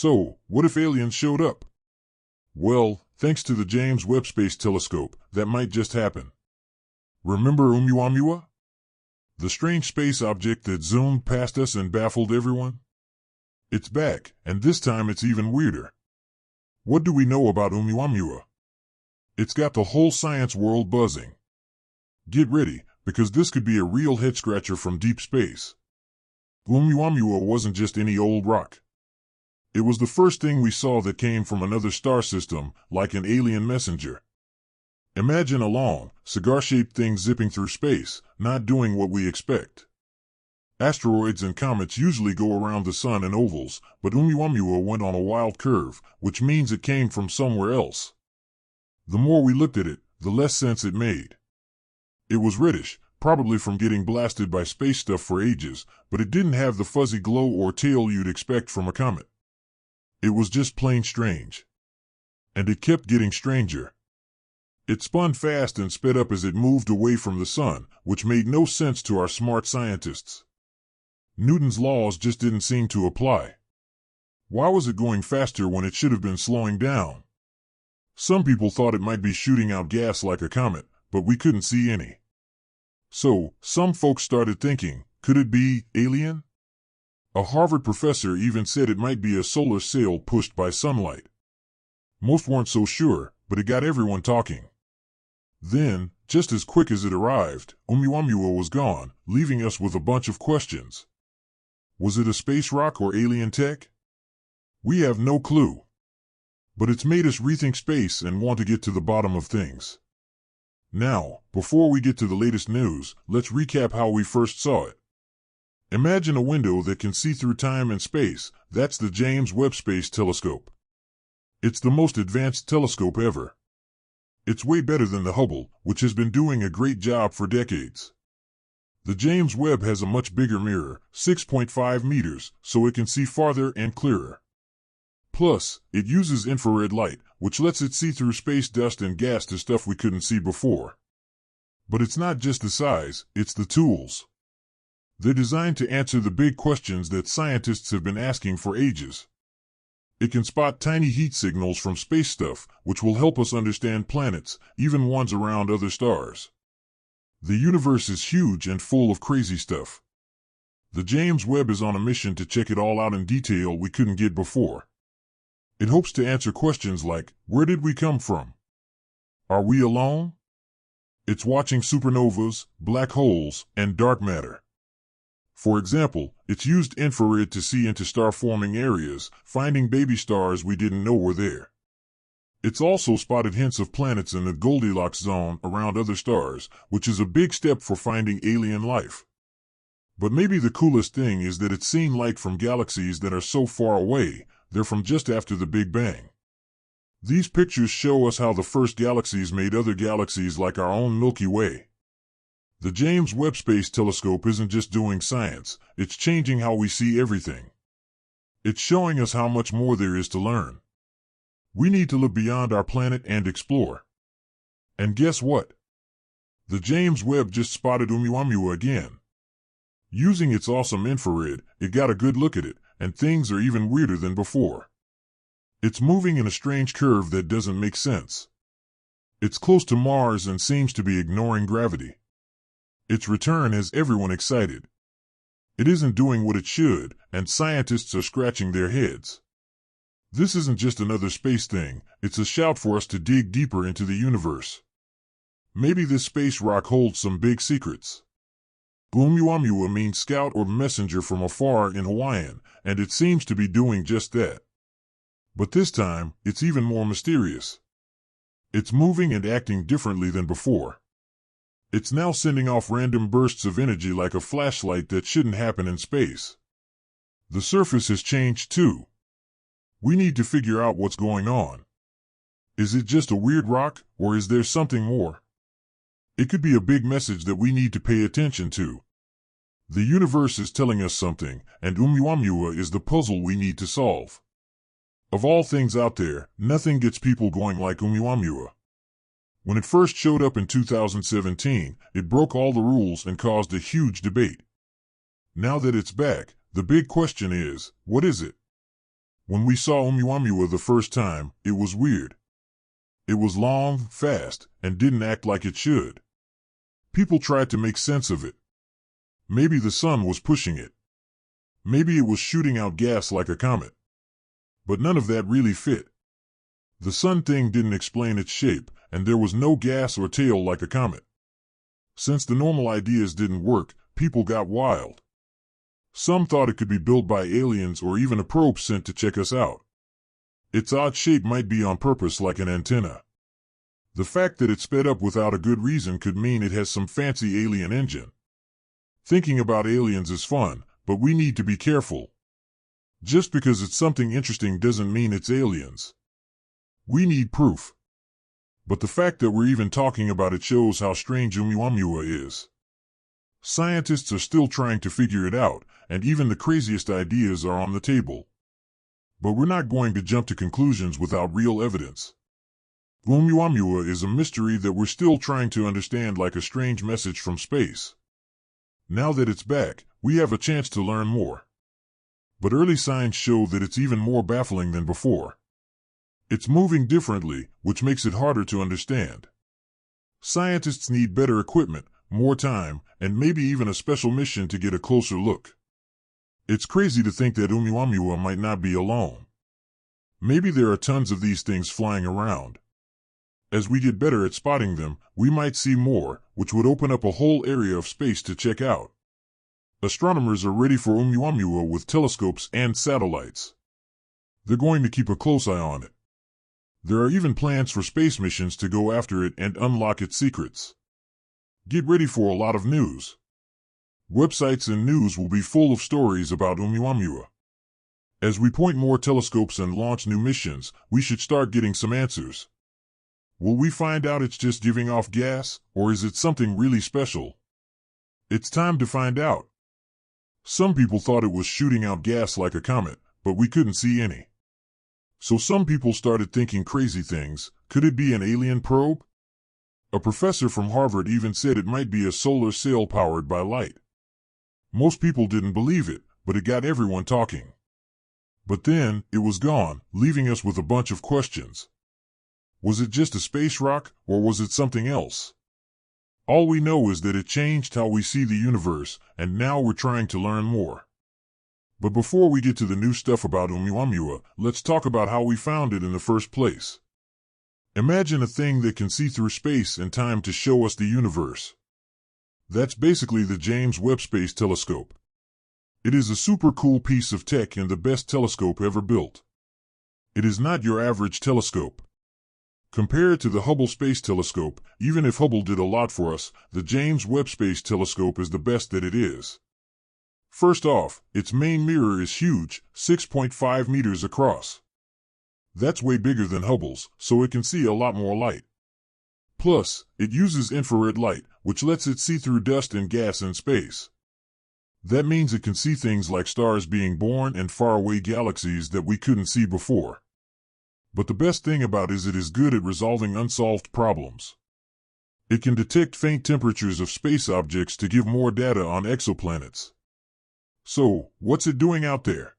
So, what if aliens showed up? Well, thanks to the James Webb Space Telescope, that might just happen. Remember Oumuamua? The strange space object that zoomed past us and baffled everyone? It's back, and this time it's even weirder. What do we know about Oumuamua? It's got the whole science world buzzing. Get ready, because this could be a real head-scratcher from deep space. Oumuamua wasn't just any old rock. It was the first thing we saw that came from another star system, like an alien messenger. Imagine a long, cigar-shaped thing zipping through space, not doing what we expect. Asteroids and comets usually go around the sun in ovals, but Oumuamua went on a wild curve, which means it came from somewhere else. The more we looked at it, the less sense it made. It was reddish, probably from getting blasted by space stuff for ages, but it didn't have the fuzzy glow or tail you'd expect from a comet. It was just plain strange. And it kept getting stranger. It spun fast and sped up as it moved away from the sun, which made no sense to our smart scientists. Newton's laws just didn't seem to apply. Why was it going faster when it should have been slowing down? Some people thought it might be shooting out gas like a comet, but we couldn't see any. So, some folks started thinking, could it be alien? A Harvard professor even said it might be a solar sail pushed by sunlight. Most weren't so sure, but it got everyone talking. Then, just as quick as it arrived, Oumuamua was gone, leaving us with a bunch of questions. Was it a space rock or alien tech? We have no clue. But it's made us rethink space and want to get to the bottom of things. Now, before we get to the latest news, let's recap how we first saw it. Imagine a window that can see through time and space. That's the James Webb Space Telescope. It's the most advanced telescope ever. It's way better than the Hubble, which has been doing a great job for decades. The James Webb has a much bigger mirror, 6.5 meters, so it can see farther and clearer. Plus, it uses infrared light, which lets it see through space dust and gas to stuff we couldn't see before. But it's not just the size, it's the tools. They're designed to answer the big questions that scientists have been asking for ages. It can spot tiny heat signals from space stuff, which will help us understand planets, even ones around other stars. The universe is huge and full of crazy stuff. The James Webb is on a mission to check it all out in detail we couldn't get before. It hopes to answer questions like, where did we come from? Are we alone? It's watching supernovas, black holes, and dark matter. For example, it's used infrared to see into star-forming areas, finding baby stars we didn't know were there. It's also spotted hints of planets in the Goldilocks zone around other stars, which is a big step for finding alien life. But maybe the coolest thing is that it's seen light from galaxies that are so far away, they're from just after the Big Bang. These pictures show us how the first galaxies made other galaxies like our own Milky Way. The James Webb Space Telescope isn't just doing science, it's changing how we see everything. It's showing us how much more there is to learn. We need to look beyond our planet and explore. And guess what? The James Webb just spotted Oumuamua again. Using its awesome infrared, it got a good look at it, and things are even weirder than before. It's moving in a strange curve that doesn't make sense. It's close to Mars and seems to be ignoring gravity. Its return has everyone excited. It isn't doing what it should, and scientists are scratching their heads. This isn't just another space thing, it's a shout for us to dig deeper into the universe. Maybe this space rock holds some big secrets. Oumuamua means scout or messenger from afar in Hawaiian, and it seems to be doing just that. But this time, it's even more mysterious. It's moving and acting differently than before. It's now sending off random bursts of energy like a flashlight that shouldn't happen in space. The surface has changed too. We need to figure out what's going on. Is it just a weird rock, or is there something more? It could be a big message that we need to pay attention to. The universe is telling us something, and Oumuamua is the puzzle we need to solve. Of all things out there, nothing gets people going like Oumuamua. When it first showed up in 2017, it broke all the rules and caused a huge debate. Now that it's back, the big question is, what is it? When we saw Oumuamua the first time, it was weird. It was long, fast, and didn't act like it should. People tried to make sense of it. Maybe the sun was pushing it. Maybe it was shooting out gas like a comet. But none of that really fit. The sun thing didn't explain its shape, and there was no gas or tail like a comet. Since the normal ideas didn't work, people got wild. Some thought it could be built by aliens or even a probe sent to check us out. Its odd shape might be on purpose, like an antenna. The fact that it sped up without a good reason could mean it has some fancy alien engine. Thinking about aliens is fun, but we need to be careful. Just because it's something interesting doesn't mean it's aliens. We need proof. But the fact that we're even talking about it shows how strange Oumuamua is. Scientists are still trying to figure it out, and even the craziest ideas are on the table. But we're not going to jump to conclusions without real evidence. Oumuamua is a mystery that we're still trying to understand, like a strange message from space. Now that it's back, we have a chance to learn more. But early signs show that it's even more baffling than before. It's moving differently, which makes it harder to understand. Scientists need better equipment, more time, and maybe even a special mission to get a closer look. It's crazy to think that Oumuamua might not be alone. Maybe there are tons of these things flying around. As we get better at spotting them, we might see more, which would open up a whole area of space to check out. Astronomers are ready for Oumuamua with telescopes and satellites. They're going to keep a close eye on it. There are even plans for space missions to go after it and unlock its secrets. Get ready for a lot of news. Websites and news will be full of stories about Oumuamua. As we point more telescopes and launch new missions, we should start getting some answers. Will we find out it's just giving off gas, or is it something really special? It's time to find out. Some people thought it was shooting out gas like a comet, but we couldn't see any. So some people started thinking crazy things. Could it be an alien probe? A professor from Harvard even said it might be a solar sail powered by light. Most people didn't believe it, but it got everyone talking. But then, it was gone, leaving us with a bunch of questions. Was it just a space rock, or was it something else? All we know is that it changed how we see the universe, and now we're trying to learn more. But before we get to the new stuff about Oumuamua, let's talk about how we found it in the first place. Imagine a thing that can see through space and time to show us the universe. That's basically the James Webb Space Telescope. It is a super cool piece of tech and the best telescope ever built. It is not your average telescope. Compared to the Hubble Space Telescope, even if Hubble did a lot for us, the James Webb Space Telescope is the best that it is. First off, its main mirror is huge, 6.5 meters across. That's way bigger than Hubble's, so it can see a lot more light. Plus, it uses infrared light, which lets it see through dust and gas in space. That means it can see things like stars being born and faraway galaxies that we couldn't see before. But the best thing about it is it is good at resolving unsolved problems. It can detect faint temperatures of space objects to give more data on exoplanets. So, what's it doing out there?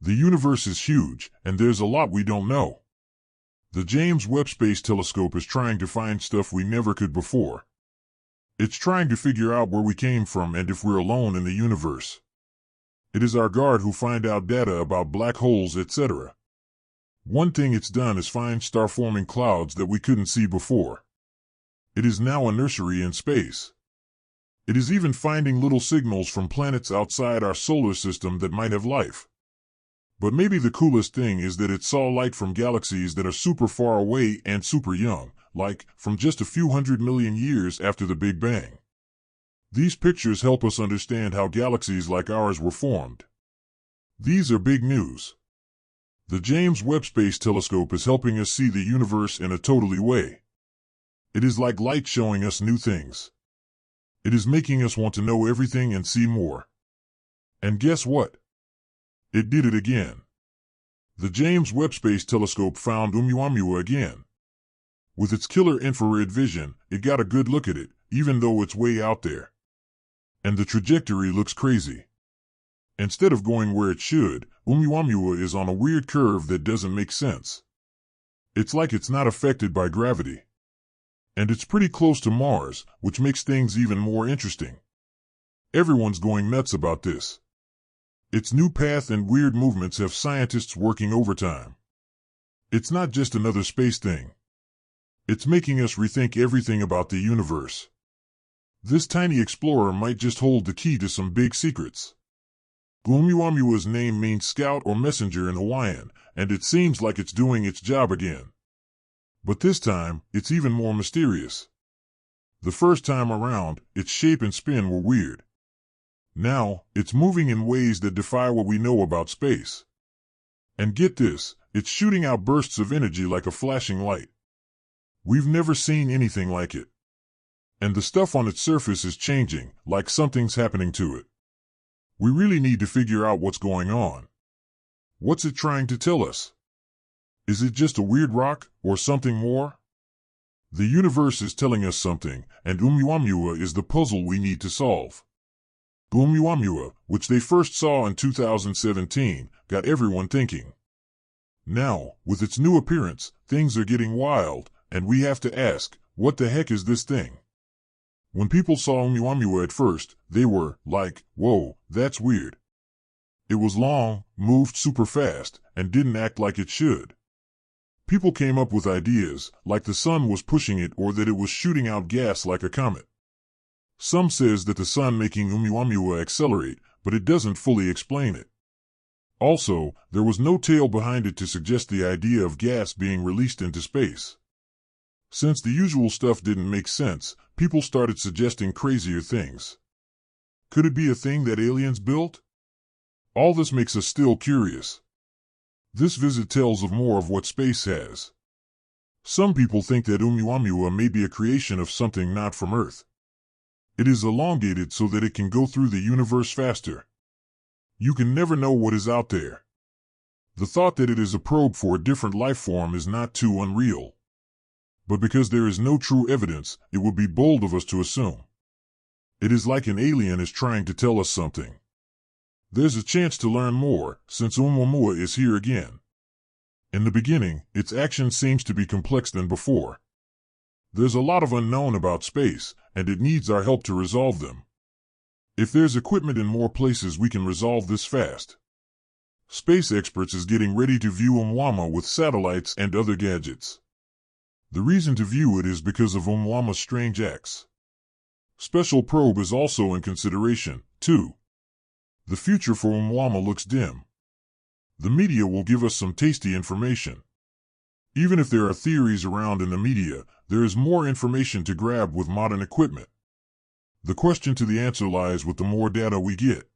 The universe is huge, and there's a lot we don't know. The James Webb Space Telescope is trying to find stuff we never could before. It's trying to figure out where we came from and if we're alone in the universe. It is our guard who find out data about black holes, etc. One thing it's done is find star-forming clouds that we couldn't see before. It is now a nursery in space. It is even finding little signals from planets outside our solar system that might have life. But maybe the coolest thing is that it saw light from galaxies that are super far away and super young, like from just a few 100 million years after the Big Bang. These pictures help us understand how galaxies like ours were formed. These are big news. The James Webb Space Telescope is helping us see the universe in a totally way. It is like light showing us new things. It is making us want to know everything and see more. And guess what? It did it again. The James Webb Space Telescope found Oumuamua again. With its killer infrared vision, it got a good look at it, even though it's way out there. And the trajectory looks crazy. Instead of going where it should, Oumuamua is on a weird curve that doesn't make sense. It's like it's not affected by gravity. And it's pretty close to Mars, which makes things even more interesting. Everyone's going nuts about this. Its new path and weird movements have scientists working overtime. It's not just another space thing. It's making us rethink everything about the universe. This tiny explorer might just hold the key to some big secrets. Oumuamua's name means scout or messenger in Hawaiian, and it seems like it's doing its job again. But this time, it's even more mysterious. The first time around, its shape and spin were weird. Now, it's moving in ways that defy what we know about space. And get this, it's shooting out bursts of energy like a flashing light. We've never seen anything like it. And the stuff on its surface is changing, like something's happening to it. We really need to figure out what's going on. What's it trying to tell us? Is it just a weird rock, or something more? The universe is telling us something, and Oumuamua is the puzzle we need to solve. Oumuamua, which they first saw in 2017, got everyone thinking. Now, with its new appearance, things are getting wild, and we have to ask, what the heck is this thing? When people saw Oumuamua at first, they were like, whoa, that's weird. It was long, moved super fast, and didn't act like it should. People came up with ideas, like the sun was pushing it or that it was shooting out gas like a comet. Some says that the sun making Oumuamua accelerate, but it doesn't fully explain it. Also, there was no tail behind it to suggest the idea of gas being released into space. Since the usual stuff didn't make sense, people started suggesting crazier things. Could it be a thing that aliens built? All this makes us still curious. This visit tells of more of what space has. Some people think that Oumuamua may be a creation of something not from Earth. It is elongated so that it can go through the universe faster. You can never know what is out there. The thought that it is a probe for a different life form is not too unreal. But because there is no true evidence, it would be bold of us to assume. It is like an alien is trying to tell us something. There's a chance to learn more, since Oumuamua is here again. In the beginning, its action seems to be complex than before. There's a lot of unknown about space, and it needs our help to resolve them. If there's equipment in more places, we can resolve this fast. Space Experts is getting ready to view Oumuamua with satellites and other gadgets. The reason to view it is because of Oumuama's strange acts. Special probe is also in consideration, too. The future for Oumuamua looks dim. The media will give us some tasty information. Even if there are theories around in the media, there is more information to grab with modern equipment. The question to the answer lies with the more data we get.